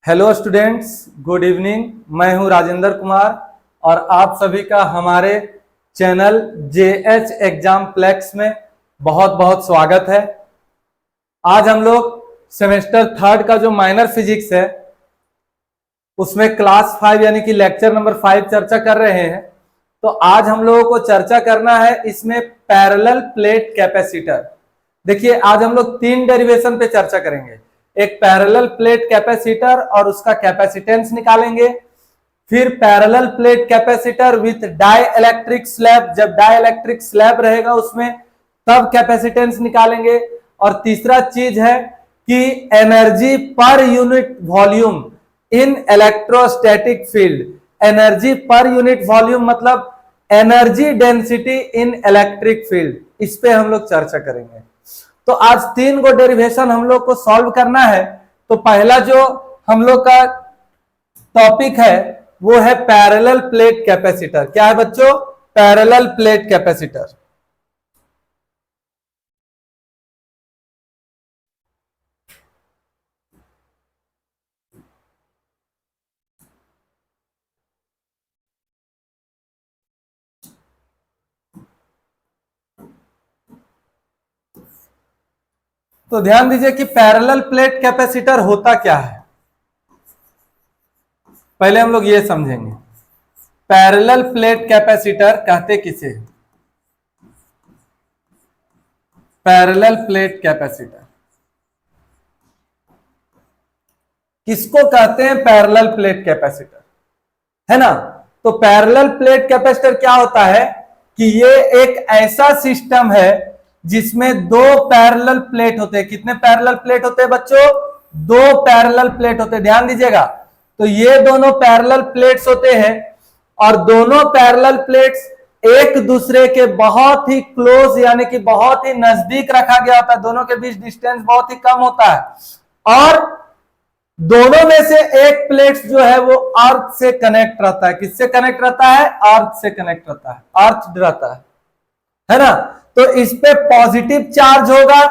Hello students, good evening. मैं हूं राजेंद्र कुमार और आप सभी का हमारे चैनल जेएच एग्जाम प्लेक्स में बहुत बहुत स्वागत है। आज हम लोग सेमेस्टर थर्ड का जो माइनर फिजिक्स है उसमें क्लास 5 यानी कि लेक्चर नंबर 5 चर्चा कर रहे हैं। तो आज हम लोगों को चर्चा करना है इसमें पैरेलल प्लेट कैपेसिटर। देखिए, आज हम लोग 3 डेरिवेशन पे चर्चा करेंगे। एक पैरेलल प्लेट कैपेसिटर और उसका कैपेसिटेंस निकालेंगे, फिर parallel plate capacitor with dielectric slab, जब डाई इलेक्ट्रिक स्लैब रहेगा उसमें तब कैपेसिटेंस निकालेंगे, और तीसरा चीज है कि energy per unit volume in electrostatic field. Energy per unit volume मतलब energy density in electric field, इस पे हम लोग चर्चा करेंगे। तो आज 3 गो डेरिवेशन हम लोग को सॉल्व करना है। तो पहला जो हम लोग का टॉपिक है वो है पैरेलल प्लेट कैपेसिटर। क्या है बच्चों? Parallel plate capacitor. तो ध्यान दीजिए कि पैरेलल प्लेट कैपेसिटर होता क्या है। पहले हम लोग ये समझेंगे पैरेलल प्लेट कैपेसिटर कहते किसे? पैरेलल प्लेट कैपेसिटर किसको कहते हैं? पैरेलल प्लेट कैपेसिटर, है ना। तो पैरेलल प्लेट कैपेसिटर क्या होता है कि ये एक ऐसा सिस्टम है जिसमें 2 पैरेलल प्लेट होते हैं। कितने पैरेलल प्लेट होते हैं बच्चों? 2 पैरेलल प्लेट होते हैं। ध्यान दीजिएगा, तो ये दोनों पैरेलल प्लेट्स होते हैं और दोनों पैरेलल प्लेट्स एक दूसरे के बहुत ही क्लोज यानी कि बहुत ही नजदीक रखा गया होता है। दोनों के बीच डिस्टेंस बहुत ही कम होता है और दोनों में से एक प्लेट जो है वो अर्थ से कनेक्ट रहता है। किससे कनेक्ट रहता है? अर्थ से कनेक्ट रहता है, अर्थ रहता है ना। तो इस पे पॉजिटिव चार्ज होगा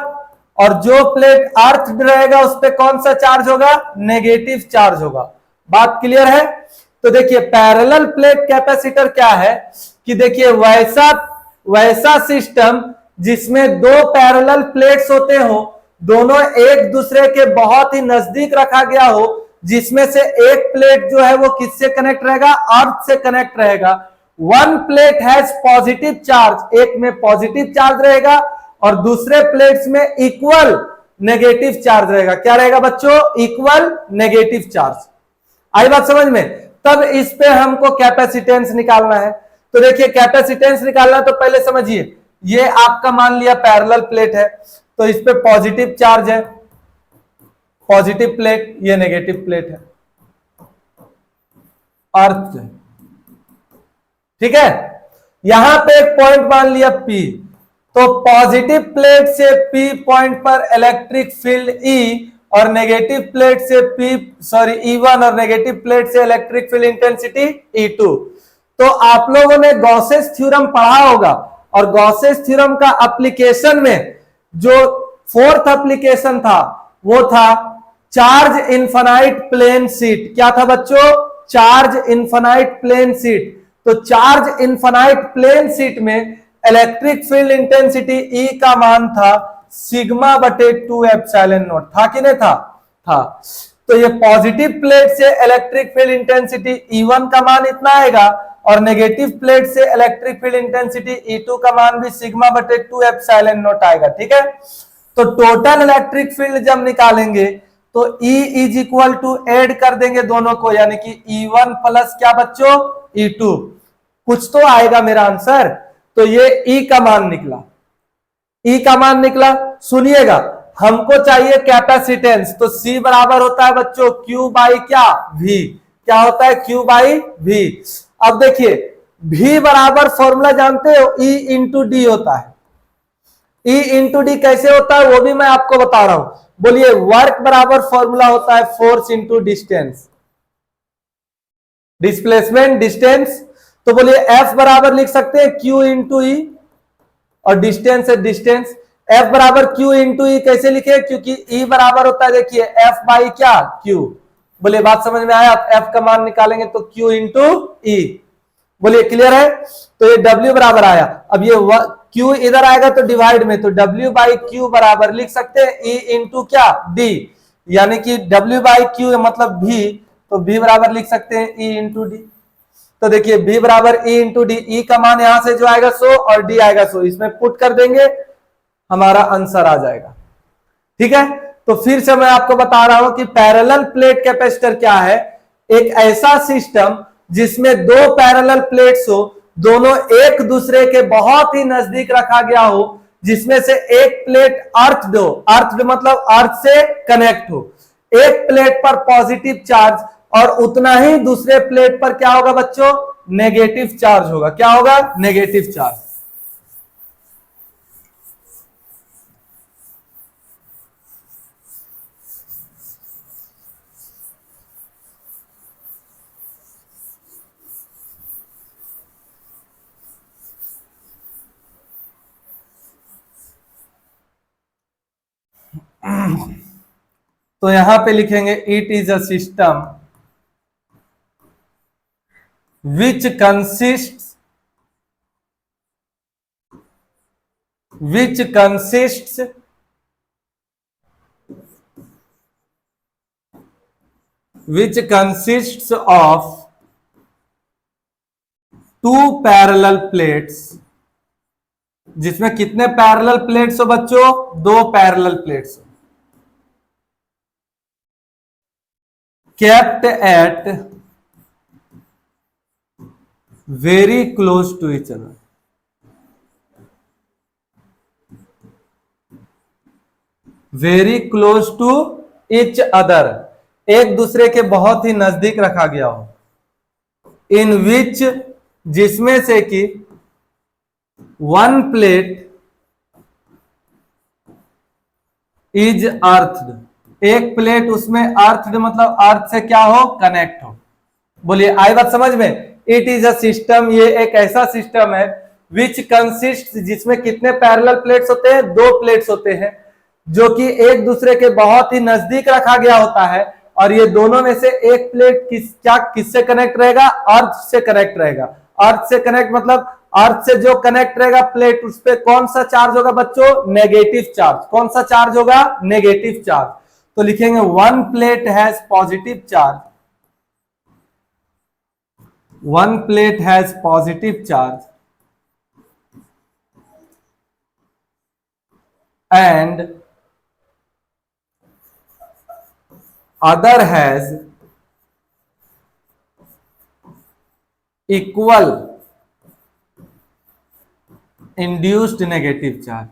और जो प्लेट अर्थ रहेगा उस पे कौन सा चार्ज होगा? नेगेटिव चार्ज होगा। बात क्लियर है? तो देखिए, पैरेलल प्लेट कैपेसिटर क्या है कि देखिए वैसा सिस्टम जिसमें 2 पैरेलल प्लेट्स होते हो, दोनों एक दूसरे के बहुत ही नजदीक रखा गया हो, जिसमें से एक प्लेट जो है वो किससे कनेक्ट रहेगा? अर्थ से कनेक्ट रहेगा। One plate has positive charge, एक में पॉजिटिव चार्ज रहेगा और दूसरे प्लेट्स में इक्वल नेगेटिव चार्ज रहेगा। क्या रहेगा बच्चों? Equal negative charge. आई बात समझ में? तब इस पे हमको कैपेसिटेंस निकालना है। तो देखिए, कैपेसिटेंस निकालना तो पहले समझिए, ये आपका मान लिया पैरेलल प्लेट है तो इस पे पॉजिटिव चार्ज है, पॉजिटिव प्लेट, ये नेगेटिव प्लेट है, अर्थ। ठीक है, यहां पे एक पॉइंट मान लिया P, तो पॉजिटिव प्लेट से P पॉइंट पर इलेक्ट्रिक फील्ड E और नेगेटिव प्लेट से E1 और नेगेटिव प्लेट से इलेक्ट्रिक फील्ड इंटेंसिटी E2। तो आप लोगों ने गॉसेस थ्योरम पढ़ा होगा और गॉसेस थ्योरम का एप्लीकेशन में जो 4th एप्लीकेशन था वो था चार्ज इनफाइनाइट प्लेन शीट। क्या था बच्चों? Charge infinite plane sheet. तो चार्ज इनफाइनाइट प्लेन शीट में इलेक्ट्रिक फील्ड इंटेंसिटी E का मान था सिग्मा बटे 2 एप्सिलॉन नॉट। था कि नहीं था? था। तो ये पॉजिटिव प्लेट से इलेक्ट्रिक फील्ड इंटेंसिटी E1 का मान इतना आएगा और नेगेटिव प्लेट से इलेक्ट्रिक फील्ड इंटेंसिटी E2 का मान भी सिग्मा बटे 2 एप्सिलॉन नॉट आएगा। ठीक है, तो टोटल इलेक्ट्रिक फील्ड जब निकालेंगे तो E is equal to add कर देंगे दोनों को, यानी कि E1 प्लस क्या बच्चों? E2। कुछ तो आएगा मेरा आंसर। तो ये E का मान निकला, E का मान निकला। सुनिएगा, हमको चाहिए कैपेसिटेंस, तो C बराबर होता है बच्चों Q बाई क्या? V। क्या होता है? Q by V। अब देखिए, V बराबर फॉर्मूला जानते हो, E इंटू डी होता है। E इंटू डी कैसे होता है वो भी मैं आपको बता रहा हूं। बोलिए, वर्क बराबर फॉर्मूला होता है force into distance, displacement distance. तो बोलिए F बराबर लिख सकते हैं Q इंटू ई, और डिस्टेंस है डिस्टेंस। F बराबर Q इंटू ई कैसे लिखे? क्योंकि E बराबर होता है देखिए F बाई क्या? Q। बोलिए बात समझ में आया? एफ का मान निकालेंगे तो क्यू इंटू ई। बोलिए क्लियर है? तो ये डब्ल्यू बराबर आया। अब ये क्यू इधर आएगा तो डिवाइड में, तो डब्ल्यू बाई क्यू बराबर लिख सकते हैं ई इंटू क्या डी, यानी कि डब्ल्यू बाई क्यू मतलब भी, तो भी बराबर लिख सकते हैं ई इंटू डी। तो देखिए बी बराबर ई इंटू डी, ई का मान यहां से जो आएगा 100 और डी आएगा 100, इसमें पुट कर देंगे, हमारा आंसर आ जाएगा। ठीक है, तो फिर से मैं आपको बता रहा हूं कि पैरेलल प्लेट कैपेसिटर क्या है। एक ऐसा सिस्टम जिसमें दो पैरेलल प्लेट्स हो, दोनों एक दूसरे के बहुत ही नजदीक रखा गया हो, जिसमें से एक प्लेट अर्थड हो, अर्थड मतलब अर्थ से कनेक्ट हो, एक प्लेट पर पॉजिटिव चार्ज और उतना ही दूसरे प्लेट पर क्या होगा बच्चों? नेगेटिव चार्ज होगा। क्या होगा? Negative charge. तो यहां पे लिखेंगे it is a system which consists which consists which consists of two parallel plates, जिसमें कितने पैरेलल प्लेट्स हो बच्चों? दो parallel plates, kept at very close to each other, very close to each other, एक दूसरे के बहुत ही नजदीक रखा गया हो, इन विच जिसमें से कि वन प्लेट इज अर्थड, एक प्लेट उसमें अर्थड मतलब अर्थ से क्या हो? कनेक्ट हो। बोलिए आई बात समझ में? इट इज अ सिस्टम, ये एक ऐसा सिस्टम है विच कंसिस्ट, जिसमें कितने पैरेलल प्लेट्स होते हैं? दो प्लेट्स होते हैं, जो कि एक दूसरे के बहुत ही नजदीक रखा गया होता है, और ये दोनों में से एक प्लेट किससे कनेक्ट रहेगा? अर्थ से कनेक्ट रहेगा। अर्थ से कनेक्ट मतलब अर्थ से जो कनेक्ट रहेगा प्लेट, उस पर कौन सा चार्ज होगा बच्चों? Negative charge. कौन सा चार्ज होगा? Negative charge. तो लिखेंगे one plate has positive charge, one plate has positive charge and other has equal induced negative charge,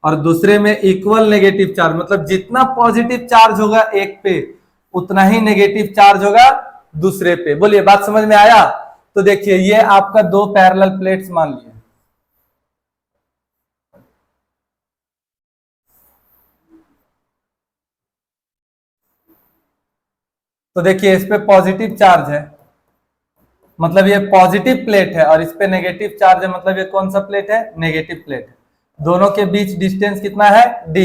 और दूसरे में इक्वल नेगेटिव चार्ज, मतलब जितना पॉजिटिव चार्ज होगा एक पे, उतना ही नेगेटिव चार्ज होगा दूसरे पे। बोलिए बात समझ में आया? तो देखिए ये आपका दो पैरेलल प्लेट्स मान लिए, तो देखिए इस पे पॉजिटिव चार्ज है, मतलब ये पॉजिटिव प्लेट है, और इस पे नेगेटिव चार्ज है, मतलब ये कौन सा प्लेट है? नेगेटिव प्लेट है। दोनों के बीच डिस्टेंस कितना है? डी।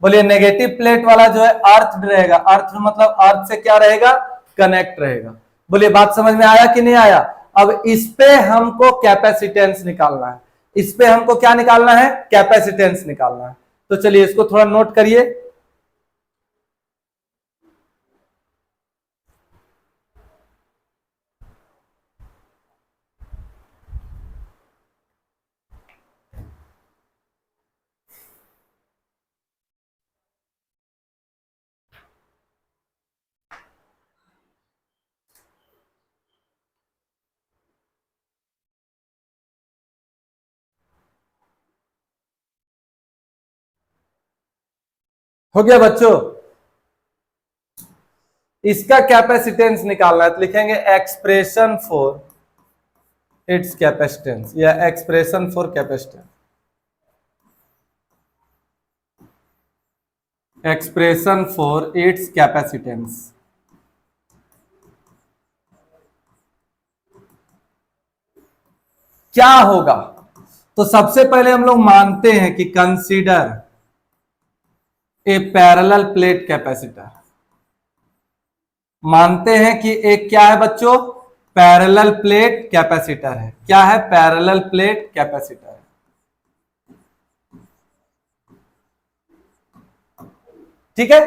बोलिए नेगेटिव प्लेट वाला जो है अर्थ रहेगा, अर्थ मतलब अर्थ से क्या रहेगा? कनेक्ट रहेगा। बोलिए बात समझ में आया कि नहीं आया? अब इस पे हमको कैपेसिटेंस निकालना है, इस पे हमको क्या निकालना है? कैपेसिटेंस निकालना है। तो चलिए इसको थोड़ा नोट करिए। हो गया बच्चों? इसका कैपेसिटेंस निकालना है, तो लिखेंगे एक्सप्रेशन फॉर इट्स कैपेसिटेंस, या expression for capacitance, expression for its capacitance. क्या होगा? तो सबसे पहले हम लोग मानते हैं कि consider a parallel plate capacitor, मानते हैं कि एक क्या है बच्चों, पैरेलल प्लेट कैपेसिटर है। क्या है? पैरेलल प्लेट कैपेसिटर है। ठीक है,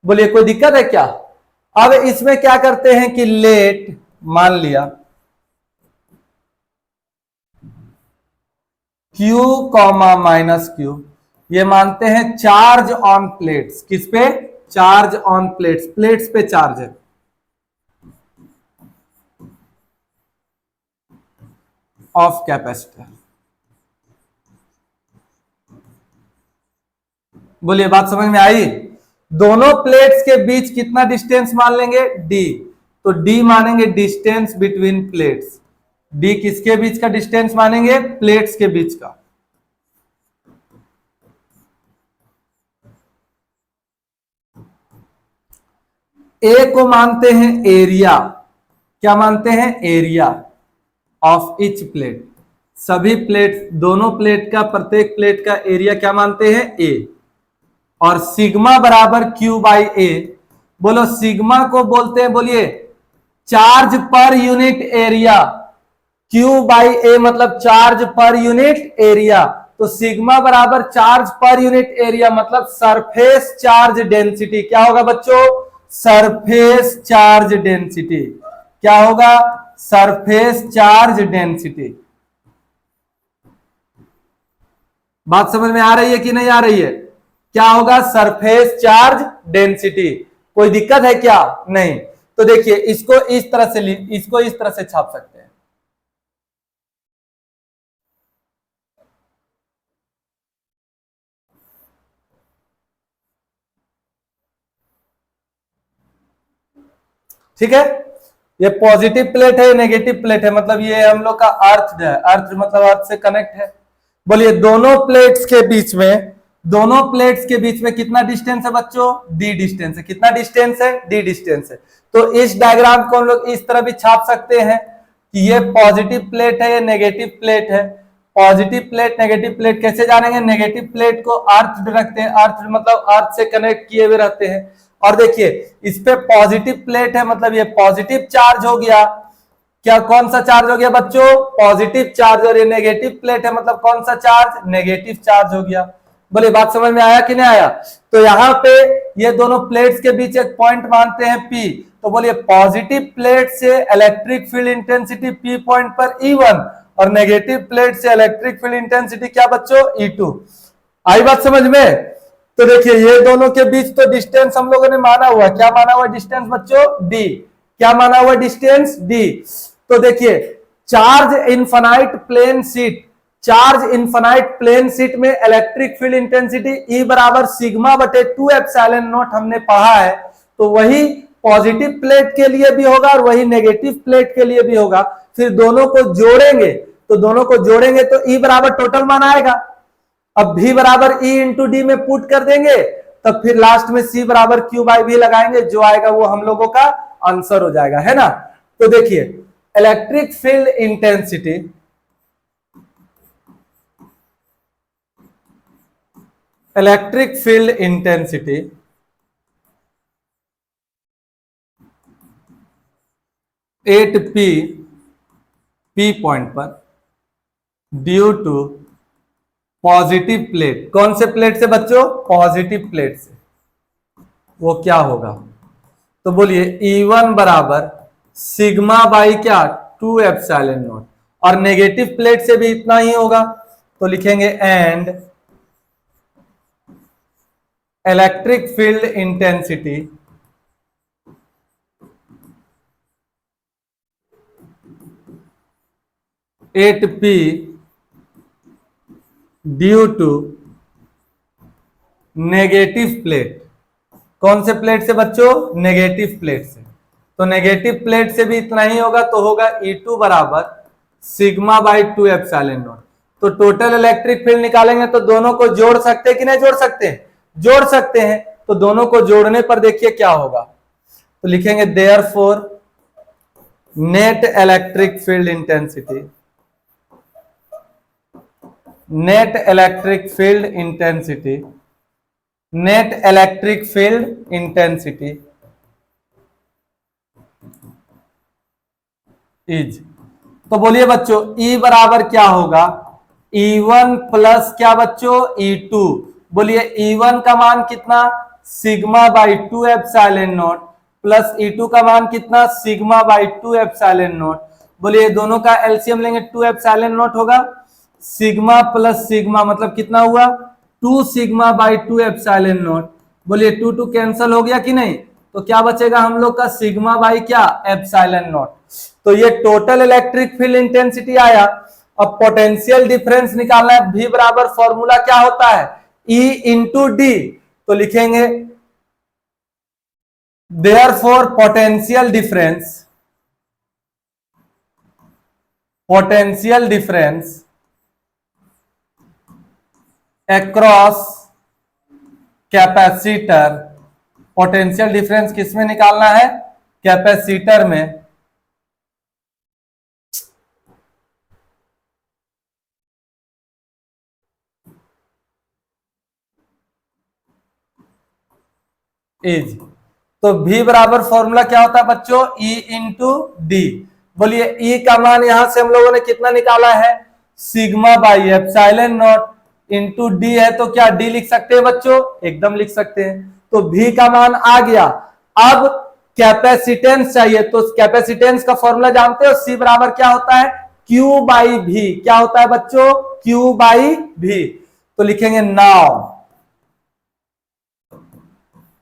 बोलिए कोई दिक्कत है क्या? अब इसमें क्या करते हैं कि लेट मान लिया Q कॉमा माइनस क्यू, ये मानते हैं चार्ज ऑन प्लेट्स। किस पे? चार्ज ऑन प्लेट्स, प्लेट्स पे चार्ज है ऑफ कैपेसिटर। बोलिए बात समझ में आई? दोनों प्लेट्स के बीच कितना डिस्टेंस मान लेंगे? डी। तो डी मानेंगे डिस्टेंस बिटवीन प्लेट्स। डी किसके बीच का डिस्टेंस मानेंगे? प्लेट्स के बीच का। ए को मानते हैं एरिया। क्या मानते हैं? Area of each plate. सभी प्लेट, दोनों प्लेट का, प्रत्येक प्लेट का एरिया क्या मानते हैं? ए। और सिग्मा बराबर क्यू बाई ए। बोलो सिग्मा को बोलते हैं, बोलिए charge per unit area. Q by A मतलब चार्ज पर यूनिट एरिया। तो सिग्मा बराबर चार्ज पर यूनिट एरिया मतलब सरफेस चार्ज डेंसिटी। क्या होगा बच्चों? Surface charge density. क्या होगा? Surface charge density. बात समझ में आ रही है कि नहीं आ रही है? क्या होगा? Surface charge density. कोई दिक्कत है क्या? नहीं। तो देखिए इसको इस तरह से, इसको इस तरह से छाप सकते हैं। ठीक है, ये पॉजिटिव प्लेट है, नेगेटिव प्लेट है, मतलब ये हम लोग का अर्थ है। अर्थ मतलब अर्थ से कनेक्ट है। बोलिए दोनों प्लेट्स के बीच में, दोनों प्लेट्स के बीच में कितना डिस्टेंस है बच्चों? डी डिस्टेंस है। कितना डिस्टेंस है? डी डिस्टेंस है। तो इस डायग्राम को हम लोग इस तरह भी छाप सकते हैं कि ये पॉजिटिव प्लेट है, ये नेगेटिव प्लेट है। पॉजिटिव प्लेट नेगेटिव प्लेट कैसे जानेंगे? नेगेटिव प्लेट को अर्थ रखते हैं। अर्थ मतलब अर्थ से कनेक्ट किए हुए रहते हैं। और देखिए इस पे पॉजिटिव प्लेट है मतलब ये पॉजिटिव चार्ज हो गया। क्या कौन सा चार्ज हो गया बच्चों? Positive charge. और ये नेगेटिव प्लेट है मतलब कौन सा चार्ज? नेगेटिव चार्ज हो गया। बोले बात समझ में आया कि नहीं आया? तो यहाँ पे ये दोनों प्लेट्स के बीच एक पॉइंट मानते हैं P। तो बोलिए पॉजिटिव प्लेट से electric field intensity P point पर E1 और नेगेटिव प्लेट से इलेक्ट्रिक फील्ड इंटेंसिटी क्या बच्चों? E2। आई बात समझ में? तो देखिए ये दोनों के बीच तो डिस्टेंस हम लोगों ने माना हुआ। क्या माना हुआ डिस्टेंस बच्चों? डी। क्या माना हुआ डिस्टेंस? डी। तो देखिए charge infinite plane sheet, charge infinite plane sheet में इलेक्ट्रिक फील्ड इंटेंसिटी E बराबर सिग्मा बटे 2 एप्सिलॉन नॉट हमने पढ़ा है। तो वही पॉजिटिव प्लेट के लिए भी होगा और वही नेगेटिव प्लेट के लिए भी होगा। फिर दोनों को जोड़ेंगे, तो दोनों को जोड़ेंगे तो E बराबर टोटल मान आएगा। अब V बराबर E इंटू डी में पुट कर देंगे, तब फिर लास्ट में C बराबर Q बाई V लगाएंगे, जो आएगा वो हम लोगों का आंसर हो जाएगा, है ना। तो देखिए electric field intensity, electric field intensity 8P P point पर ड्यू टू पॉजिटिव प्लेट। कौन से प्लेट से बच्चों? पॉजिटिव प्लेट से। वो क्या होगा? तो बोलिए E1 बराबर सिग्मा बाई क्या? 2 एप्सिलॉन नॉट। और नेगेटिव प्लेट से भी इतना ही होगा, तो लिखेंगे and electric field intensity at P due to negative plate. कौन से प्लेट से बच्चों? नेगेटिव प्लेट से। तो नेगेटिव प्लेट से भी इतना ही होगा, तो होगा E2 बराबर सिग्मा बाई 2 एप्सिलॉन नॉट। तो टोटल इलेक्ट्रिक फील्ड निकालेंगे तो दोनों को जोड़ सकते हैं कि नहीं जोड़ सकते हैं? जोड़ सकते हैं। तो दोनों को जोड़ने पर देखिए क्या होगा, तो लिखेंगे therefore net electric field intensity, net electric field intensity is, तो बोलिए बच्चों E बराबर क्या होगा, E1 प्लस क्या बच्चों E2। बोलिए E1 का मान कितना, sigma by 2 epsilon not, plus E2 का मान कितना, सिग्मा बाई 2 एप्सिलॉन नॉट। बोलिए दोनों का एलसीएम लेंगे 2 एप्सिलॉन नॉट होगा, सिग्मा प्लस सिग्मा मतलब कितना हुआ 2 सिग्मा बाई 2 एप्सिलॉन नॉट। बोलिए 2 2 कैंसिल हो गया कि नहीं, तो क्या बचेगा हम लोग का सिग्मा बाई क्या एप्सिलॉन नॉट। तो ये टोटल इलेक्ट्रिक फील्ड इंटेंसिटी आया। अब पोटेंशियल डिफरेंस निकालना है, V बराबर फॉर्मूला क्या होता है E इंटू डी, तो लिखेंगे therefore potential difference across capacitor, potential difference किसमें निकालना है, कैपेसिटर में, इज। तो V बराबर फॉर्मूला क्या होता है बच्चों E इंटू डी। बोलिए E का मान यहां से हम लोगों ने कितना निकाला है, sigma by epsilon not, into D है तो क्या डी लिख सकते हैं बच्चों, एकदम लिख सकते हैं। तो V का मान आ गया। अब कैपेसिटेंस चाहिए, तो कैपेसिटेंस का फॉर्मूला जानते हो, C बराबर क्या होता है Q बाई V, क्या होता है बच्चों Q बाई V। तो लिखेंगे now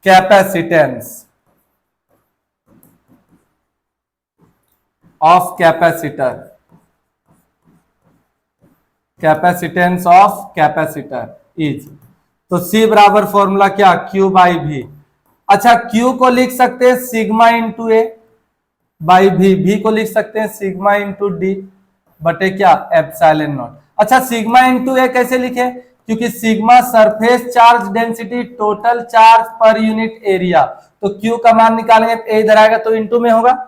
capacitance of capacitor, capacitance of capacitor is, तो C बराबर फॉर्मूला क्या Q बाई V। अच्छा Q को लिख सकते हैं sigma into A by V को लिख सकते हैं सिग्मा इंटू डी बटे क्या एप्सिलॉन नॉट। अच्छा सिग्मा इंटू ए कैसे लिखे, क्योंकि sigma surface charge density total charge per unit area, तो Q का मान निकालेंगे ए इधर आएगा तो इंटू में होगा।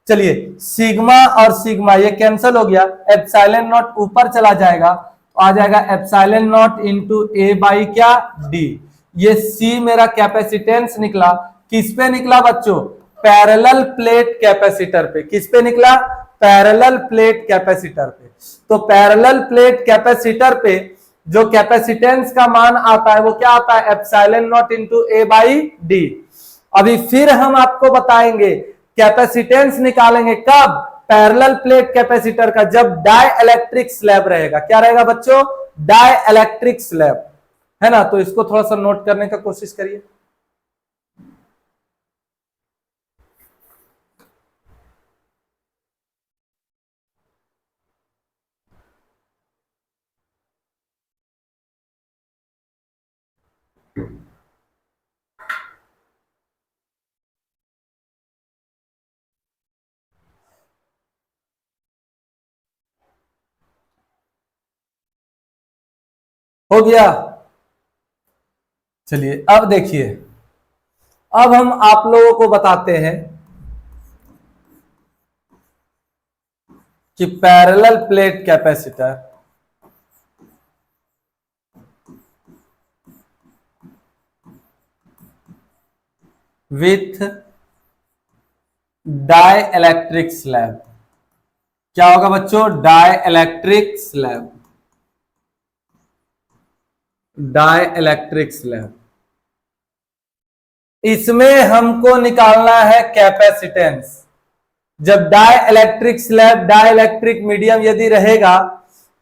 चलिए सिग्मा और सिग्मा ये कैंसिल हो गया, एप्सिलॉन नॉट ऊपर चला जाएगा तो आ जाएगा epsilon not into A by क्या डी। ये C मेरा कैपेसिटेंस निकला, किस पे निकला बच्चों, पैरेलल प्लेट कैपेसिटर पे। किस पे निकला, पैरेलल प्लेट कैपेसिटर पे। तो पैरेलल प्लेट कैपेसिटर पे जो कैपेसिटेंस का मान आता है वो क्या आता है epsilon not into A by D. अभी फिर हम आपको बताएंगे कैपेसिटेंस निकालेंगे कब, पैरेलल प्लेट कैपेसिटर का, जब डाई इलेक्ट्रिक स्लैब रहेगा। क्या रहेगा बच्चों, डाई इलेक्ट्रिक स्लैब, है ना। तो इसको थोड़ा सा नोट करने का कोशिश करिए। हो गया, चलिए अब देखिए, अब हम आप लोगों को बताते हैं कि parallel plate capacitor with dielectric slab, क्या होगा बच्चों, dielectric slab, dielectric slab. इसमें हमको निकालना है कैपेसिटेंस। जब dielectric slab, dielectric medium यदि रहेगा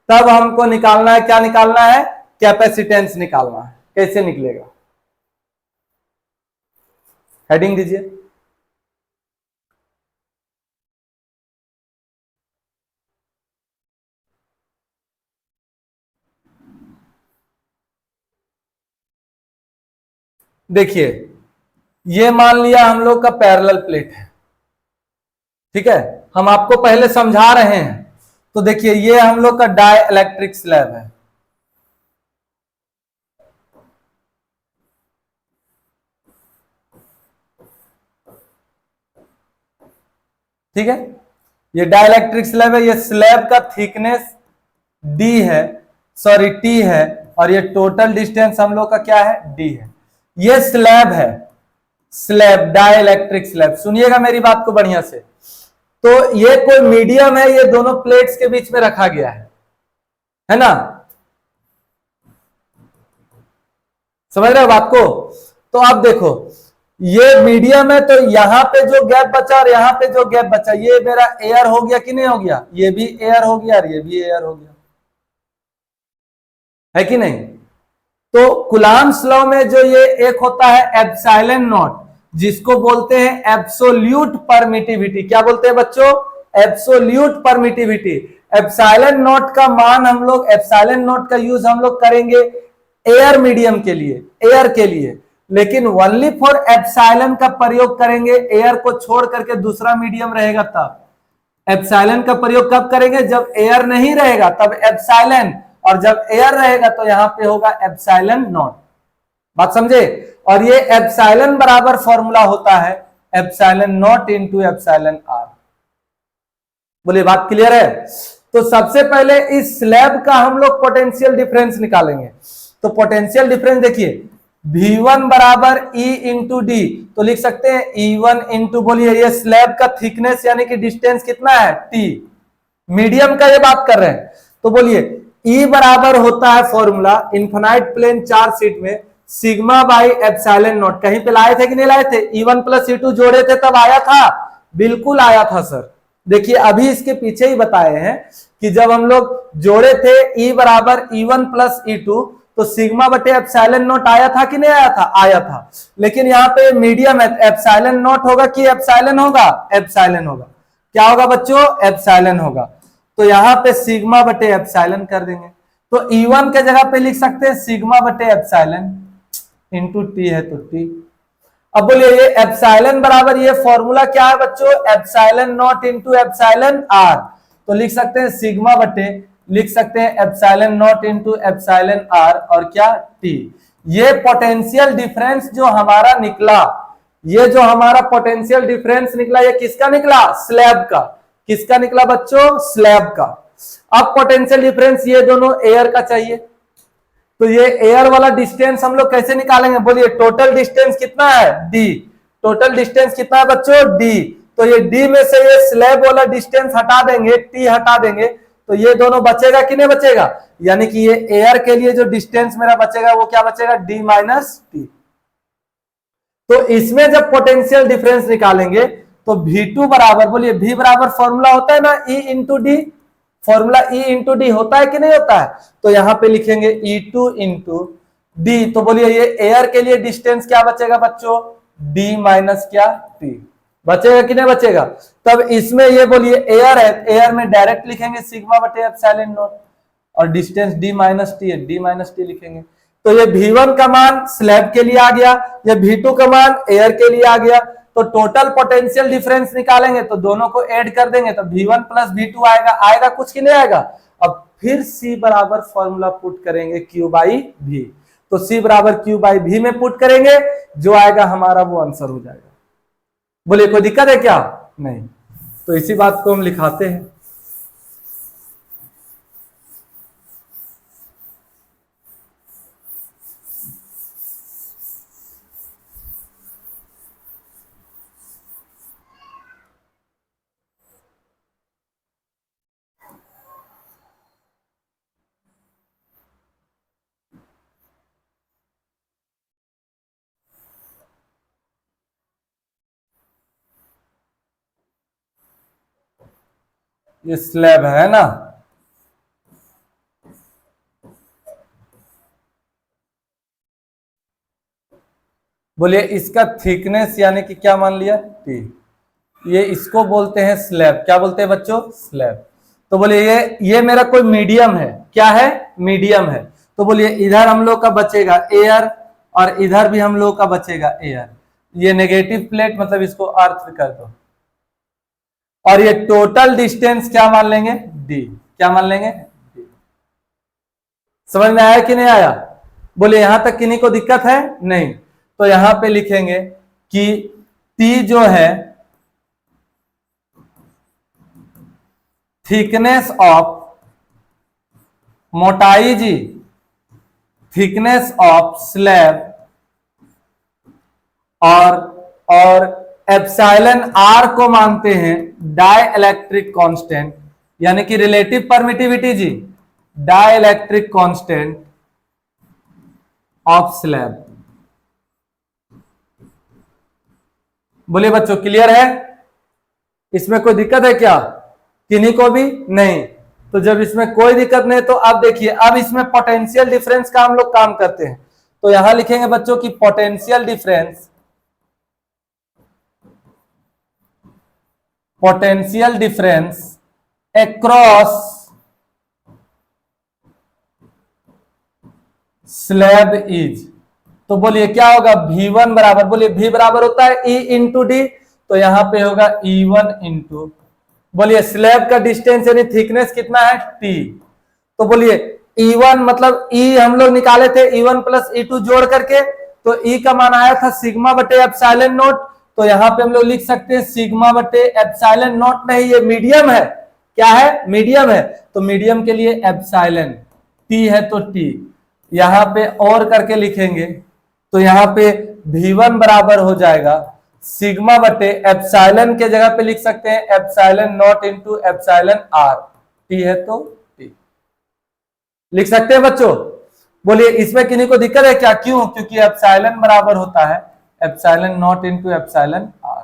तब हमको निकालना है, क्या निकालना है, कैपेसिटेंस निकालना है। कैसे निकलेगा, हेडिंग दीजिए। देखिए ये मान लिया हम लोग का पैरेलल प्लेट है, ठीक है, हम आपको पहले समझा रहे हैं। तो देखिए ये हम लोग का डाई इलेक्ट्रिक स्लैब है, ठीक है, ये डाई इलेक्ट्रिक स्लैब है। ये स्लैब का थिकनेस डी है, सॉरी टी है, और ये टोटल डिस्टेंस हम लोग का क्या है डी है। ये स्लैब है, स्लैब डाई इलेक्ट्रिक स्लैब। सुनिएगा मेरी बात को बढ़िया से, तो ये कोई मीडियम है, ये दोनों प्लेट्स के बीच में रखा गया है ना, समझ रहे हो बात को। तो आप देखो ये मीडियम है, तो यहां पे जो गैप बचा और यहां पे जो गैप बचा, ये मेरा एयर हो गया कि नहीं हो गया, ये भी एयर हो गया और ये भी एयर हो गया, है कि नहीं। तो कुलाम्स लॉ में जो ये एक होता है एप्सिलॉन नॉट, जिसको बोलते हैं एब्सोल्यूट परमिटिविटी, क्या बोलते हैं बच्चों, एब्सोल्यूट परमिटिविटी। एप्सिलॉन नॉट का मान हम लोग, एप्सिलॉन नॉट का यूज हम लोग करेंगे एयर मीडियम के लिए, एयर के लिए, लेकिन ओनली फॉर एप्सिलॉन का प्रयोग करेंगे एयर को छोड़ करके दूसरा मीडियम रहेगा तब। एप्सिलॉन का प्रयोग कब करेंगे, जब एयर नहीं रहेगा तब एप्सिलॉन, और जब एयर रहेगा तो यहां पे होगा एप्सिलॉन नॉट, बात समझे। और ये एप्सिलॉन बराबर फॉर्मूला होता है epsilon not into epsilon R. बोलिए बात क्लियर है। तो सबसे पहले इस स्लैब का हम लोग पोटेंशियल डिफरेंस निकालेंगे। तो पोटेंशियल डिफरेंस देखिए, V1 बराबर E इंटू डी, तो लिख सकते हैं E1 इंटू, बोलिए ये स्लैब का थिकनेस यानी कि डिस्टेंस कितना है T, मीडियम का ये बात कर रहे हैं। तो बोलिए E बराबर होता है formula infinite plane charge sheet में सिग्मा बाई एप्सिलॉन नॉट। कहीं पे लाए थे कि नहीं लाए थे, E1 प्लस E2 जोड़े थे तब आया था, बिल्कुल आया था सर। देखिए अभी इसके पीछे ही बताए हैं कि जब हम लोग जोड़े थे E बराबर E1 प्लस E2 तो सिग्मा बटे एप्सिलॉन नॉट आया था कि नहीं आया था, आया था। लेकिन यहाँ पे मीडियम है, एप्सिलॉन नॉट होगा कि एप्सिलॉन होगा, एप्सिलॉन होगा। क्या होगा बच्चों, एप्सिलॉन होगा। तो यहाँ पे सिग्मा बटे एप्सिलॉन कर देंगे। तो E1 के जगह पे लिख सकते हैं सिग्मा बटे एप्सिलॉन इंटू टी है तो टी। अब बोलिए ये एप्सिलॉन बराबर, ये फॉर्मूला क्या है बच्चों, epsilon not into epsilon r. तो लिख सकते हैं सिग्मा बटे, लिख सकते हैं epsilon not into epsilon r और क्या टी। ये पोटेंशियल डिफरेंस जो हमारा निकला, ये जो हमारा पोटेंशियल डिफरेंस निकला, ये किसका निकला, स्लैब का। किसका निकला बच्चों, स्लैब का। अब पोटेंशियल डिफरेंस ये दोनों एयर का चाहिए, तो ये एयर वाला डिस्टेंस हम लोग कैसे निकालेंगे, बोलिए टोटल डिस्टेंस कितना है डी, टोटल डिस्टेंस कितना है बच्चों डी। तो ये डी में से ये स्लैब वाला डिस्टेंस हटा देंगे, टी हटा देंगे, तो ये दोनों बचेगा कि नहीं बचेगा, यानी कि ये एयर के लिए जो डिस्टेंस मेरा बचेगा वो क्या बचेगा, डी माइनस टी। तो इसमें जब पोटेंशियल डिफरेंस निकालेंगे तो V2 बराबर, बोलिए V बराबर फॉर्मूला होता है ना E into D, formula E into D होता है कि नहीं होता है। तो यहां पे लिखेंगे E2 इंटू डी। तो बोलिए ये एयर के लिए डिस्टेंस क्या बचेगा बच्चों, D माइनस क्या टी, बचेगा कि नहीं बचेगा। तब इसमें ये बोलिए एयर है, एयर में डायरेक्ट लिखेंगे सिग्मा बटे एप्सिलॉन नॉट, और डिस्टेंस D माइनस टी है, D माइनस टी लिखेंगे। तो ये V1 का मान स्लैब के लिए आ गया, ये V2 का मान एयर के लिए आ गया। तो टोटल पोटेंशियल डिफरेंस निकालेंगे तो दोनों को ऐड कर देंगे तो V1 प्लस V2 आएगा, आएगा कुछ कि नहीं आएगा। अब फिर C बराबर फॉर्मूला पुट करेंगे Q बाई V, तो C बराबर Q बाई V में पुट करेंगे, जो आएगा हमारा वो आंसर हो जाएगा। बोलिए कोई दिक्कत है क्या, नहीं। तो इसी बात को हम लिखाते हैं। ये स्लैब है ना, बोलिए इसका थिकनेस यानी कि क्या मान लिया टी, ये इसको बोलते हैं स्लैब। क्या बोलते हैं बच्चों, स्लैब। तो बोलिए ये मेरा कोई मीडियम है, क्या है, मीडियम है। तो बोलिए इधर हम लोग का बचेगा एयर और इधर भी हम लोग का बचेगा एयर। ये नेगेटिव प्लेट मतलब इसको अर्थ कर दो, और ये टोटल डिस्टेंस क्या मान लेंगे, डी। क्या मान लेंगे, डी। समझ में आया कि नहीं आया। बोलिए यहां तक किन्हीं को दिक्कत है, नहीं। तो यहां पे लिखेंगे कि टी जो है थिकनेस ऑफ, मोटाई जी, थिकनेस ऑफ स्लैब और एप्सिलॉन आर को मानते हैं डाई इलेक्ट्रिक कांस्टेंट, यानी कि रिलेटिव परमिटिविटी जी, dielectric constant of slab. बोलिए बच्चों क्लियर है? इसमें कोई दिक्कत है क्या किन्हीं को भी? नहीं। तो जब इसमें कोई दिक्कत नहीं तो अब देखिए, अब इसमें पोटेंशियल डिफरेंस का हम लोग काम करते हैं। तो यहां लिखेंगे बच्चों की potential difference across slab is. तो बोलिए क्या होगा? V1 बराबर, बोलिए V बराबर होता है E इंटू डी, तो यहां पे होगा E1 इंटू, बोलिए स्लैब का डिस्टेंस यानी थिकनेस कितना है? T। तो बोलिए E1 मतलब E हम लोग निकाले थे E1 प्लस E2 जोड़ करके, तो E का मान आया था सिग्मा बटे एप्सिलॉन नॉट। तो यहाँ पे हम लोग लिख सकते हैं सिग्मा बटे एप्सिलॉन नॉट, नहीं ये मीडियम है। क्या है? मीडियम है। तो मीडियम के लिए एप्सिलॉन, T है तो T यहां पे और करके लिखेंगे, तो यहां पे V1 बराबर हो जाएगा सिग्मा बटे एप्सिलॉन के जगह पे लिख सकते हैं epsilon not into epsilon r, T है तो T लिख सकते हैं बच्चों। बोलिए इसमें किन्हीं को दिक्कत है क्या? क्यों? क्योंकि एप्सिलॉन बराबर होता है epsilon not into epsilon r.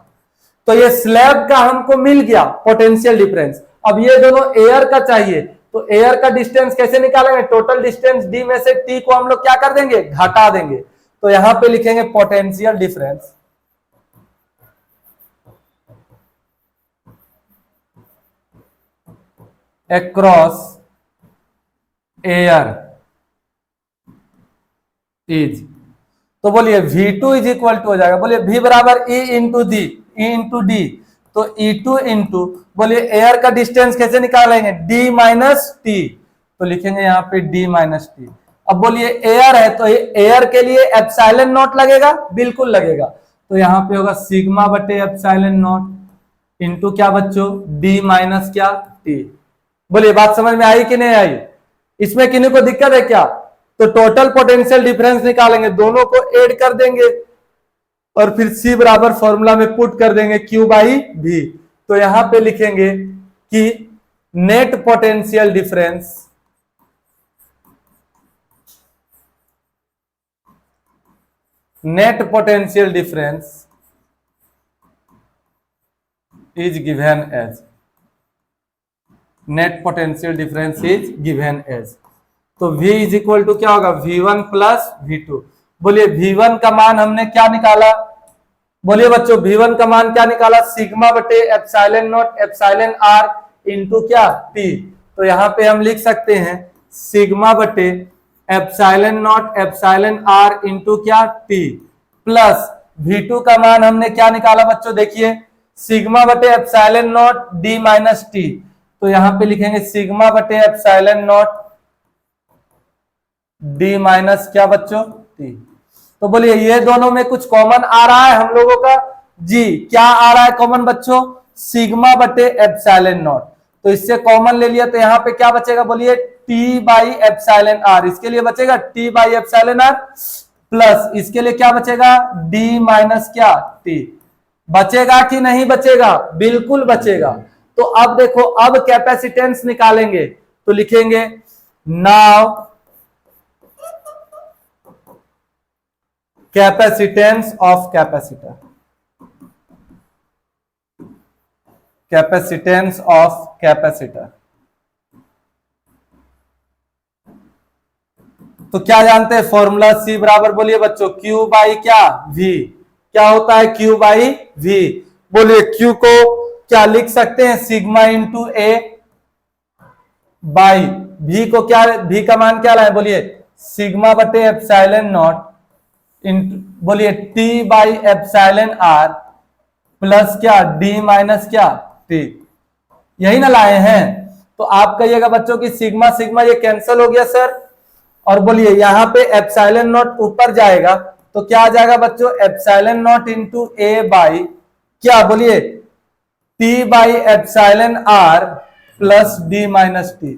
तो ये स्लैब का हमको मिल गया पोटेंशियल डिफरेंस। अब ये दोनों एयर का चाहिए, तो एयर का डिस्टेंस कैसे निकालेंगे? टोटल डिस्टेंस डी में से टी को हम लोग क्या कर देंगे? घटा देंगे। तो यहां पे लिखेंगे potential difference across air is. तो बोलिए V2 इज इक्वल टू हो जाएगा, बोलिए V बराबर E इंटू डी, तो E2 इंटू, बोलिए एयर का डिस्टेंस कैसे निकालेंगे? D माइनस टी, तो लिखेंगे यहाँ पे D माइनस टी। अब बोलिए एयर है तो एयर के लिए एप्सिलॉन नॉट लगेगा, बिल्कुल लगेगा। तो यहाँ पे होगा सिग्मा बटे एप्सिलॉन नॉट इंटू क्या बच्चों? D माइनस क्या? टी। बोलिए बात समझ में आई कि नहीं आई? इसमें किन्हीं को दिक्कत है क्या? तो टोटल पोटेंशियल डिफरेंस निकालेंगे, दोनों को ऐड कर देंगे और फिर C बराबर फॉर्मूला में पुट कर देंगे Q बाई V। तो यहां पे लिखेंगे कि net potential difference is given as, net potential difference is given as. तो V इज इक्वल टू क्या होगा? V1 plus V2। बोलिए V1 का मान हमने क्या निकाला? बोलिए बच्चों V1 का मान क्या निकाला? सिग्मा बटे epsilon naught epsilon r into क्या? T। तो यहां पे हम लिख सकते हैं सिग्मा बटे epsilon naught epsilon r into क्या? T प्लस V2 का मान हमने क्या निकाला बच्चों? देखिए सिग्मा बटे epsilon not D minus T, तो यहां पे लिखेंगे सिग्मा बटे एप्सिलॉन नॉट D माइनस क्या बच्चों? T। तो बोलिए ये दोनों में कुछ कॉमन आ रहा है हम लोगों का जी? क्या आ रहा है कॉमन बच्चों? सिग्मा बटे एप्सिलॉन नॉट। तो इससे कॉमन ले लिया तो यहाँ पे क्या बचेगा? बोलिए T बाई एप्सिलॉन आर, इसके लिए बचेगा T by epsilon r plus इसके लिए क्या बचेगा? D माइनस क्या? T। बचेगा कि नहीं बचेगा? बिल्कुल बचेगा। तो अब देखो, अब कैपेसिटेंस निकालेंगे तो लिखेंगे now capacitance of capacitor, capacitance of capacitor. तो क्या जानते हैं फॉर्मूला? C बराबर, बोलिए बच्चों Q बाई क्या? V। क्या होता है Q बाई V? बोलिए Q को क्या लिख सकते हैं? Sigma into A by V को क्या? V का मान क्या लाए? बोलिए सिग्मा बटे एप्सिलॉन नॉट इंटू, बोलिए T by epsilon R plus क्या? D माइनस क्या? T। यही ना लाए हैं? तो आप कहिएगा बच्चों की सिग्मा सिग्मा ये कैंसिल हो गया सर, और बोलिए यहाँ पे एप्सिलॉन नॉट ऊपर जाएगा तो क्या आ जाएगा बच्चों? Epsilon not into A by क्या? बोलिए T by epsilon R plus D minus T।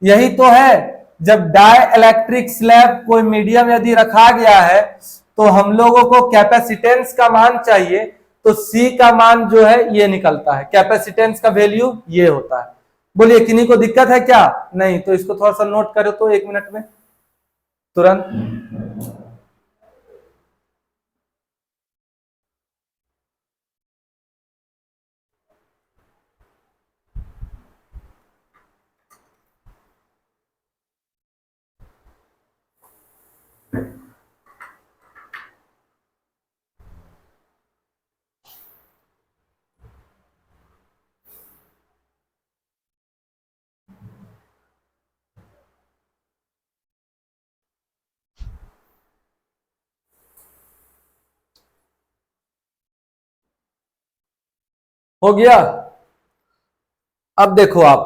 यही तो है, जब डाई इलेक्ट्रिक स्लैब कोई मीडियम यदि रखा गया है तो हम लोगों को कैपेसिटेंस का मान चाहिए, तो सी का मान जो है ये निकलता है, कैपेसिटेंस का वैल्यू ये होता है। बोलिए किन्हीं को दिक्कत है क्या? नहीं, तो इसको थोड़ा सा नोट करो तो 1 मिनट में तुरंत। हो गया? अब देखो आप,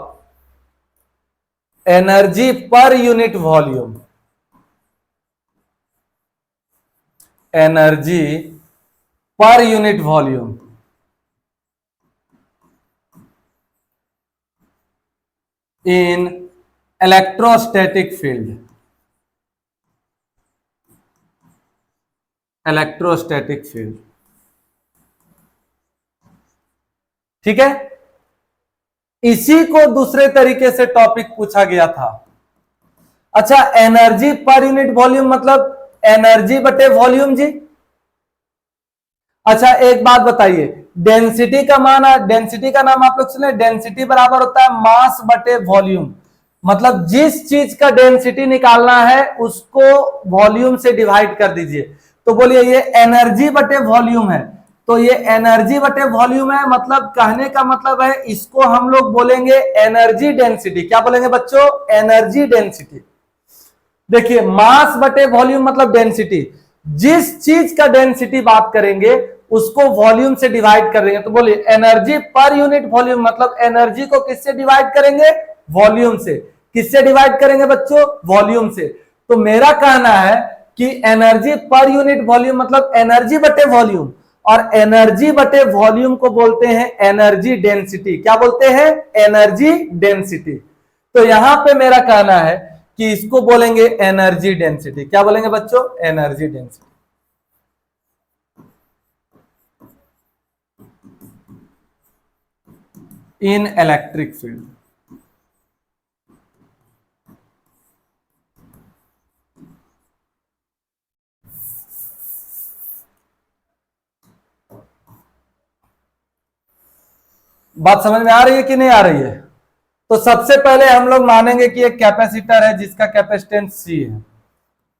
energy per unit volume, energy per unit volume in electrostatic field, electrostatic field, ठीक है। इसी को दूसरे तरीके से टॉपिक पूछा गया था। अच्छा, एनर्जी पर यूनिट वॉल्यूम मतलब एनर्जी बटे वॉल्यूम जी। अच्छा एक बात बताइए, डेंसिटी का मान, डेंसिटी का नाम आप लोग सुने, डेंसिटी बराबर होता है मास बटे वॉल्यूम। मतलब जिस चीज का डेंसिटी निकालना है उसको वॉल्यूम से डिवाइड कर दीजिए। तो बोलिए ये एनर्जी बटे वॉल्यूम है, तो ये एनर्जी बटे वॉल्यूम है, मतलब कहने का मतलब है इसको हम लोग बोलेंगे एनर्जी डेंसिटी। क्या बोलेंगे बच्चों? Energy density. देखिए मास बटे वॉल्यूम मतलब डेंसिटी, जिस चीज का डेंसिटी बात करेंगे उसको वॉल्यूम से डिवाइड कर देंगे। तो बोलिए एनर्जी पर यूनिट वॉल्यूम मतलब एनर्जी को किससे डिवाइड करेंगे? वॉल्यूम से। किससे डिवाइड करेंगे बच्चों? वॉल्यूम से। तो मेरा कहना है कि एनर्जी पर यूनिट वॉल्यूम मतलब एनर्जी बटे वॉल्यूम, और एनर्जी बटे वॉल्यूम को बोलते हैं एनर्जी डेंसिटी। क्या बोलते हैं? Energy density. तो यहां पे मेरा कहना है कि इसको बोलेंगे एनर्जी डेंसिटी। क्या बोलेंगे बच्चों? Energy density. In electric field, बात समझ में आ रही है कि नहीं आ रही है? तो सबसे पहले हम लोग मानेंगे कि एक कैपेसिटर है जिसका कैपेसिटेंस सी है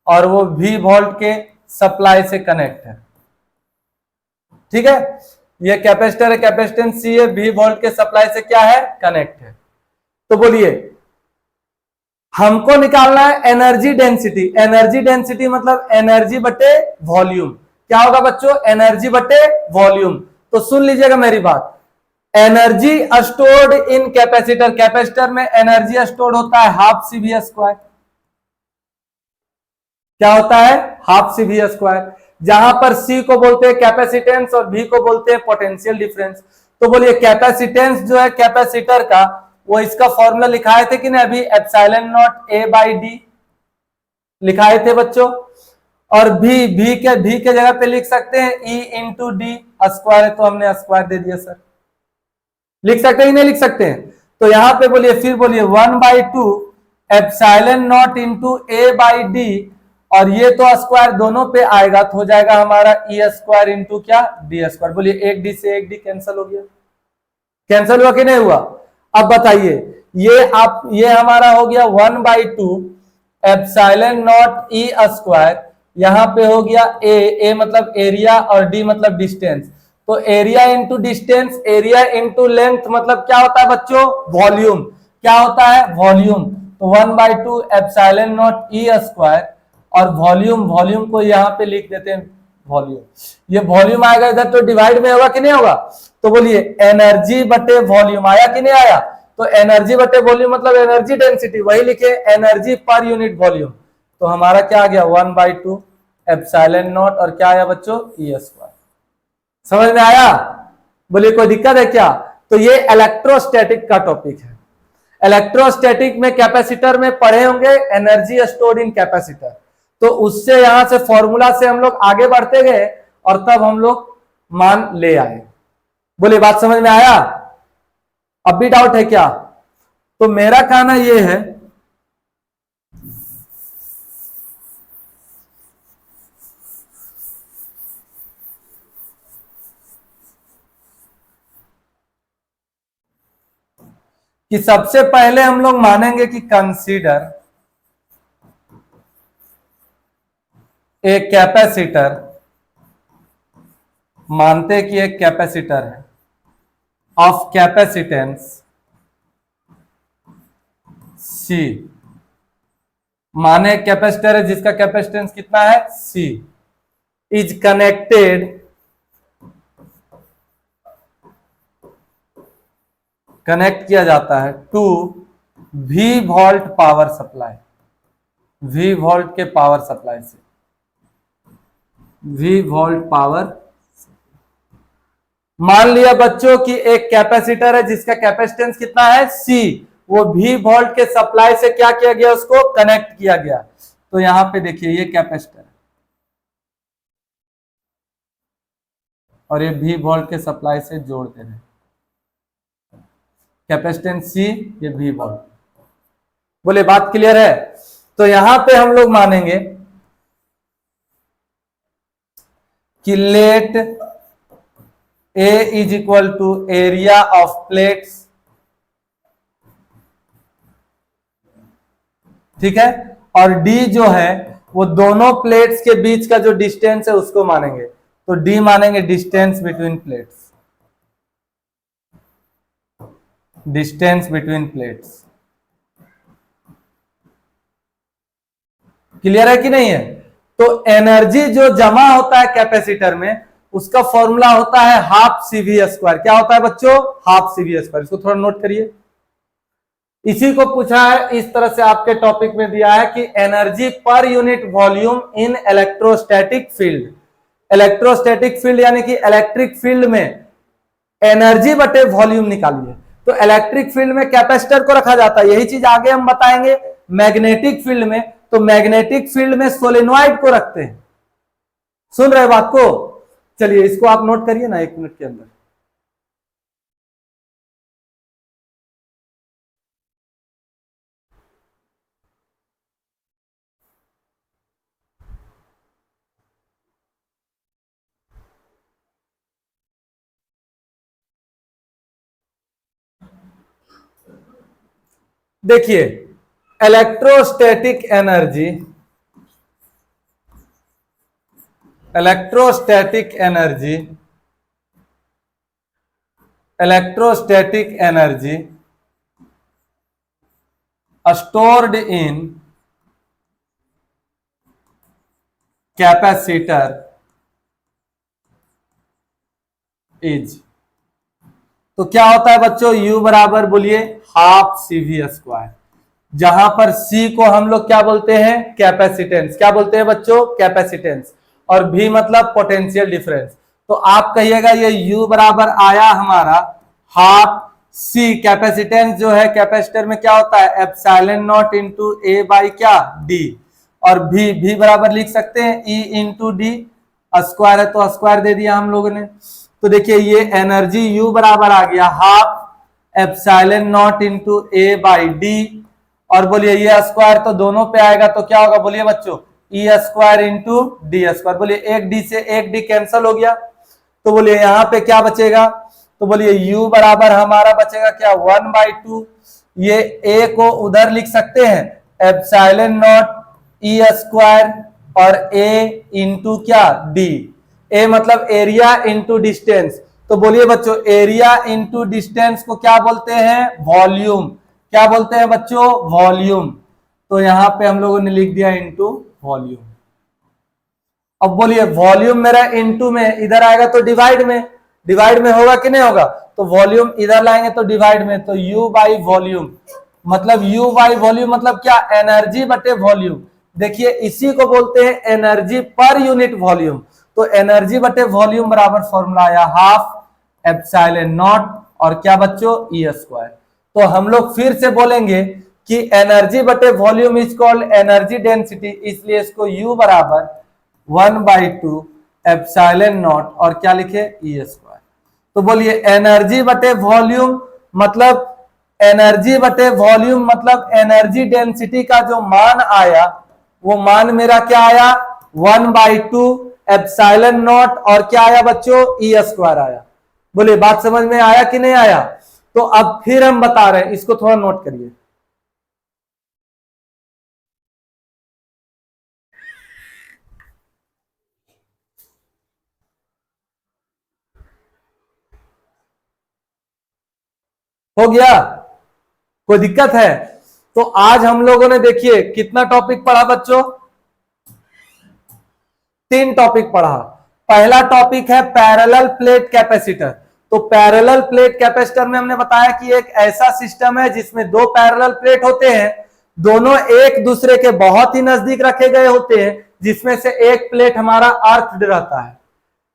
और वो वी वोल्ट के सप्लाई से कनेक्ट है, ठीक है। ये कैपेसिटर है, कैपेसिटेंस सी है, वी वोल्ट के सप्लाई से क्या है? कनेक्ट है। तो बोलिए हमको निकालना है एनर्जी डेंसिटी। एनर्जी डेंसिटी मतलब एनर्जी बटे वॉल्यूम। क्या होगा बच्चों? एनर्जी बटे वॉल्यूम। तो सुन लीजिएगा मेरी बात, energy stored in capacitor, capacitor में एनर्जी स्टोर्ड होता है हाफ सी वी स्क्वायर। क्या होता है? हाफ सी वी स्क्वायर, जहां पर सी को बोलते हैं कैपेसिटेंस और वी को बोलते हैं पोटेंशियल डिफरेंस। तो बोलिए कैपेसिटेंस जो है कैपेसिटर का, वो इसका फॉर्मूला लिखाए थे कि नहीं अभी? Epsilon not a by D लिखाए थे बच्चों। और भी के जगह पे लिख सकते हैं ई इंटू डी, स्क्वायर है तो हमने स्क्वायर दे दिया सर। लिख सकते हैं नहीं लिख सकते हैं? तो यहां पे बोलिए, फिर बोलिए 1/2 epsilon not into A by D, और ये तो स्क्वायर दोनों पे आएगा तो हो जाएगा हमारा ई स्क्वायर इंटू क्या? D square. बोलिए एक डी से एक डी कैंसिल हो गया। कैंसिल हुआ कि नहीं हुआ? अब बताइए, ये हमारा हो गया 1/2 एप्सिलॉन नॉट ई स्क्वायर, यहां पे हो गया ए मतलब एरिया और डी मतलब डिस्टेंस। तो area into distance, area into length मतलब क्या होता है बच्चों? वॉल्यूम। क्या होता है? वॉल्यूम। तो 1/2 एप्सिलॉन नॉट ई स्क्वायर, और वॉल्यूम को यहां पे लिख देते हैं वॉल्यूम। ये वॉल्यूम आएगा इधर तो डिवाइड में होगा कि नहीं होगा? तो बोलिए एनर्जी बटे वॉल्यूम आया कि नहीं आया? तो एनर्जी बटे वॉल्यूम मतलब एनर्जी डेंसिटी, वही लिखे एनर्जी पर यूनिट वॉल्यूम। तो हमारा क्या आ गया? 1/2 एप्सिलॉन नॉट, और क्या आया बच्चों? E square. समझ में आया? बोलिए कोई दिक्कत है क्या? तो ये इलेक्ट्रोस्टैटिक का टॉपिक है। इलेक्ट्रोस्टैटिक में कैपेसिटर में पढ़े होंगे एनर्जी स्टोर्ड इन कैपेसिटर, तो उससे यहां से फॉर्मूला से हम लोग आगे बढ़ते गए और तब हम लोग मान ले आए। बोलिए बात समझ में आया? अब भी डाउट है क्या? तो मेरा कहना यह है कि सबसे पहले हम लोग मानेंगे कि कंसीडर ए कैपेसिटर, मानते कि एक कैपेसिटर है ऑफ कैपेसिटेंस सी, माने कैपेसिटर है जिसका कैपेसिटेंस कितना है सी, इज कनेक्टेड कनेक्ट किया जाता है to V volt power supply, V volt के पावर सप्लाई से, V वोल्ट पावर। मान लिया बच्चों कि एक कैपेसिटर है जिसका कैपेसिटेंस कितना है C, वो V वोल्ट के सप्लाई से क्या किया गया, उसको कनेक्ट किया गया। तो यहां पे देखिए ये कैपेसिटर और ये V वोल्ट के सप्लाई से जोड़ दे रहे, कैपेसिटेंस C, ये V वोल्ट। बोले बात क्लियर है? तो यहां पे हम लोग मानेंगे कि let A is equal to area of plates, ठीक है, और D जो है वो दोनों प्लेट्स के बीच का जो डिस्टेंस है उसको मानेंगे। तो D मानेंगे distance between plates, distance between plates. Clear है कि नहीं है? तो एनर्जी जो जमा होता है कैपेसिटर में उसका फॉर्मूला होता है हाफ CV स्क्वायर। क्या होता है बच्चों? Half CV square. इसको थोड़ा नोट करिए। इसी को पूछा है, इस तरह से आपके टॉपिक में दिया है कि energy per unit volume in electrostatic field. Electrostatic field यानी कि इलेक्ट्रिक फील्ड में एनर्जी बटे वॉल्यूम निकालिए। तो इलेक्ट्रिक फील्ड में कैपेसिटर को रखा जाता है, यही चीज आगे हम बताएंगे। मैग्नेटिक फील्ड में, तो मैग्नेटिक फील्ड में सोलेनॉइड को रखते हैं। सुन रहे बात को? चलिए इसको आप नोट करिए ना 1 मिनट के अंदर। देखिए electrostatic energy, electrostatic energy, electrostatic energy stored in capacitor is, तो क्या होता है बच्चों? U बराबर बोलिए हाफ CV स्क्वायर, जहां पर C को हम लोग क्या बोलते हैं? कैपेसिटेंस। क्या बोलते हैं बच्चों? कैपेसिटेंस। और V मतलब पोटेंशियल डिफरेंस। तो आप कहिएगा ये U बराबर आया हमारा हाफ C, कैपेसिटेंस जो है कैपेसिटर में क्या होता है? Epsilon not into A by क्या? D। और V बराबर लिख सकते हैं E इंटू D, स्क्वायर है तो स्क्वायर दे दिया हम लोगों ने। तो देखिए ये एनर्जी U बराबर आ गया half epsilon not into A by D, और बोलिए ये स्क्वायर तो दोनों पे आएगा तो क्या होगा? बोलिए बच्चों E square into D square. बोलिए एक D से एक D कैंसिल हो गया, तो बोलिए यहाँ पे क्या बचेगा? तो बोलिए U बराबर हमारा बचेगा क्या? 1/2। ये A को उधर लिख सकते हैं एप्सिलॉन नॉट E स्क्वायर और A इंटू क्या? D। ए मतलब एरिया इंटू डिस्टेंस। तो बोलिए बच्चों एरिया इंटू डिस्टेंस को क्या बोलते हैं? वॉल्यूम। क्या बोलते हैं बच्चों? वॉल्यूम। तो यहां पे हम लोगों ने लिख दिया इंटू वॉल्यूम। अब बोलिए वॉल्यूम मेरा इंटू में इधर आएगा तो डिवाइड में, डिवाइड में होगा कि नहीं होगा? तो वॉल्यूम इधर लाएंगे तो डिवाइड में, तो U बाई वॉल्यूम मतलब U बाई वॉल्यूम मतलब क्या? एनर्जी बटे वॉल्यूम। देखिए इसी को बोलते हैं एनर्जी पर यूनिट वॉल्यूम। तो एनर्जी बटे वॉल्यूम बराबर फॉर्मूला आया हाफ एप्सिलॉन नॉट और क्या बच्चों? E square. तो हम लोग फिर से बोलेंगे कि एनर्जी बटे volume is called energy density, इसलिए इसको U बराबर 1/2 एप्सिलॉन नॉट और क्या लिखे ई स्क्वायर। तो बोलिए एनर्जी बटे वॉल्यूम मतलब एनर्जी डेंसिटी का जो मान आया वो मान मेरा क्या आया 1/2 एप्सिलॉन नॉट और क्या आया बच्चों ई स्क्वायर आया। बोलिए बात समझ में आया कि नहीं आया। तो अब फिर हम बता रहे हैं, इसको थोड़ा नोट करिए। हो गया, कोई दिक्कत है? तो आज हम लोगों ने देखिए कितना टॉपिक पढ़ा बच्चों, 3 टॉपिक पढ़ा। पहला टॉपिक है पैरेलल प्लेट कैपेसिटर। तो पैरेलल प्लेट कैपेसिटर में हमने बताया कि एक ऐसा सिस्टम है जिसमें 2 पैरेलल प्लेट होते हैं, दोनों एक दूसरे के बहुत ही नजदीक रखे गए होते हैं, जिसमें से एक प्लेट हमारा अर्थड रहता है,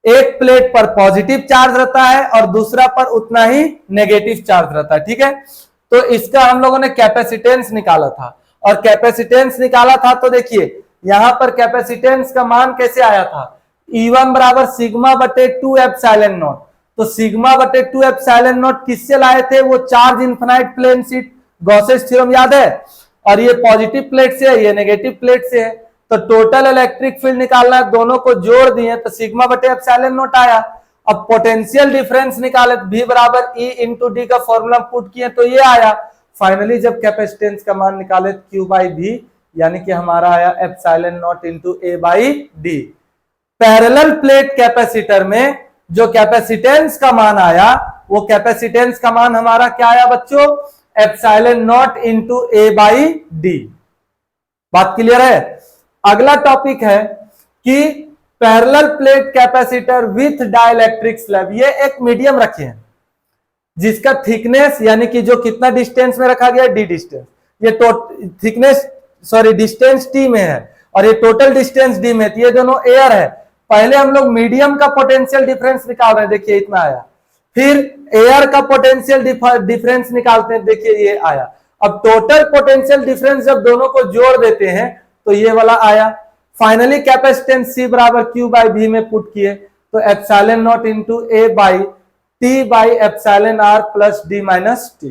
एक प्लेट पर पॉजिटिव चार्ज रहता है और दूसरा पर उतना ही नेगेटिव चार्ज रहता है। ठीक है, तो इसका हम लोगों ने कैपेसिटेंस निकाला था, और कैपेसिटेंस निकाला था तो देखिए यहां पर कैपेसिटेंस का मान कैसे आया था, E1 बराबर सिग्मा बटे 2 एप्सिलॉन नॉट। तो सिग्मा बटे 2 एप्सिलॉन नॉट किससे लाए थे, वो charge infinite plane sheet Gauss's theorem याद है, और ये पॉजिटिव प्लेट से है, ये नेगेटिव प्लेट से है। तो टोटल इलेक्ट्रिक फील्ड निकालना है, दोनों को जोड़ दिए तो सिग्मा बटे एप्सिलॉन नॉट आया। अब पोटेंशियल डिफरेंस निकाले, V बराबर E इंटू डी का फॉर्मूला पुट किए तो ये आया। फाइनली जब कैपेसिटेंस का मान निकाले Q बाई V, यानी कि हमारा आया epsilon not into A by D. Parallel plate capacitor में जो कैपेसिटेंस का मान आया, वो कैपेसिटेंस का मान हमारा क्या आया बच्चों, epsilon not into A by D. बात क्लियर है? अगला टॉपिक है कि parallel plate capacitor with dielectric slab. ये एक मीडियम रखे हैं जिसका थिकनेस यानी कि जो कितना डिस्टेंस में रखा गया डी डिस्टेंस, ये थिकनेस डिस्टेंस टी में है और ये टोटल डिस्टेंस डी में, ये दोनों एयर है। पहले हम लोग मीडियम का पोटेंशियल डिफरेंस निकाल रहे हैं, देखिए इतना आया, फिर एयर का पोटेंशियल डिफरेंस निकालते हैं, देखिए ये आया। अब टोटल पोटेंशियल डिफरेंस जब दोनों को जोड़ देते हैं तो ये वाला आया। फाइनली कैपेसिटेंस C बराबर Q बाई V में पुट किए तो epsilon not into A by T by epsilon R plus D minus T।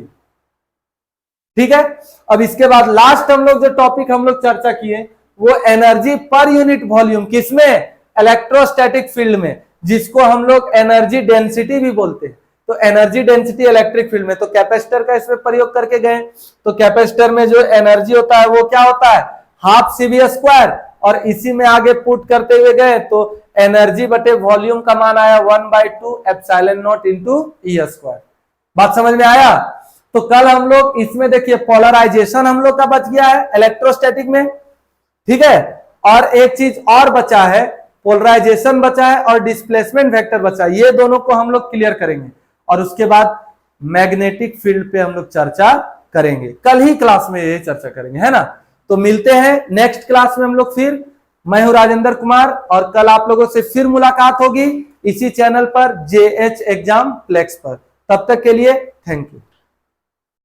ठीक है, अब इसके बाद लास्ट हम लोग जो टॉपिक हम लोग चर्चा किए वो एनर्जी पर यूनिट वॉल्यूम, किसमें, इलेक्ट्रोस्टैटिक फील्ड में, जिसको हम लोग एनर्जी डेंसिटी भी बोलते हैं। तो एनर्जी डेंसिटी इलेक्ट्रिक फील्ड में, तो कैपेसिटर का इसमें प्रयोग करके गए। तो कैपेसिटर में जो एनर्जी होता है वो क्या होता है, हाफ CV स्क्वायर, और इसी में आगे पुट करते हुए गए तो एनर्जी बटे वॉल्यूम का मान आया 1/2 epsilon not into E square. बात समझ में आया? तो कल हम लोग इसमें देखिए पोलराइजेशन हम लोग का बच गया है इलेक्ट्रोस्टैटिक में, ठीक है, और एक चीज और बचा है, पोलराइजेशन बचा है और डिस्प्लेसमेंट वेक्टर बचा है। ये दोनों को हम लोग क्लियर करेंगे और उसके बाद मैग्नेटिक फील्ड पे हम लोग चर्चा करेंगे। कल ही क्लास में ये चर्चा करेंगे, है ना। तो मिलते हैं नेक्स्ट क्लास में हम लोग फिर। मैं हूं राजेंद्र कुमार और कल आप लोगों से फिर मुलाकात होगी इसी चैनल पर JH एग्जाम प्लेक्स पर। तब तक के लिए थैंक यू।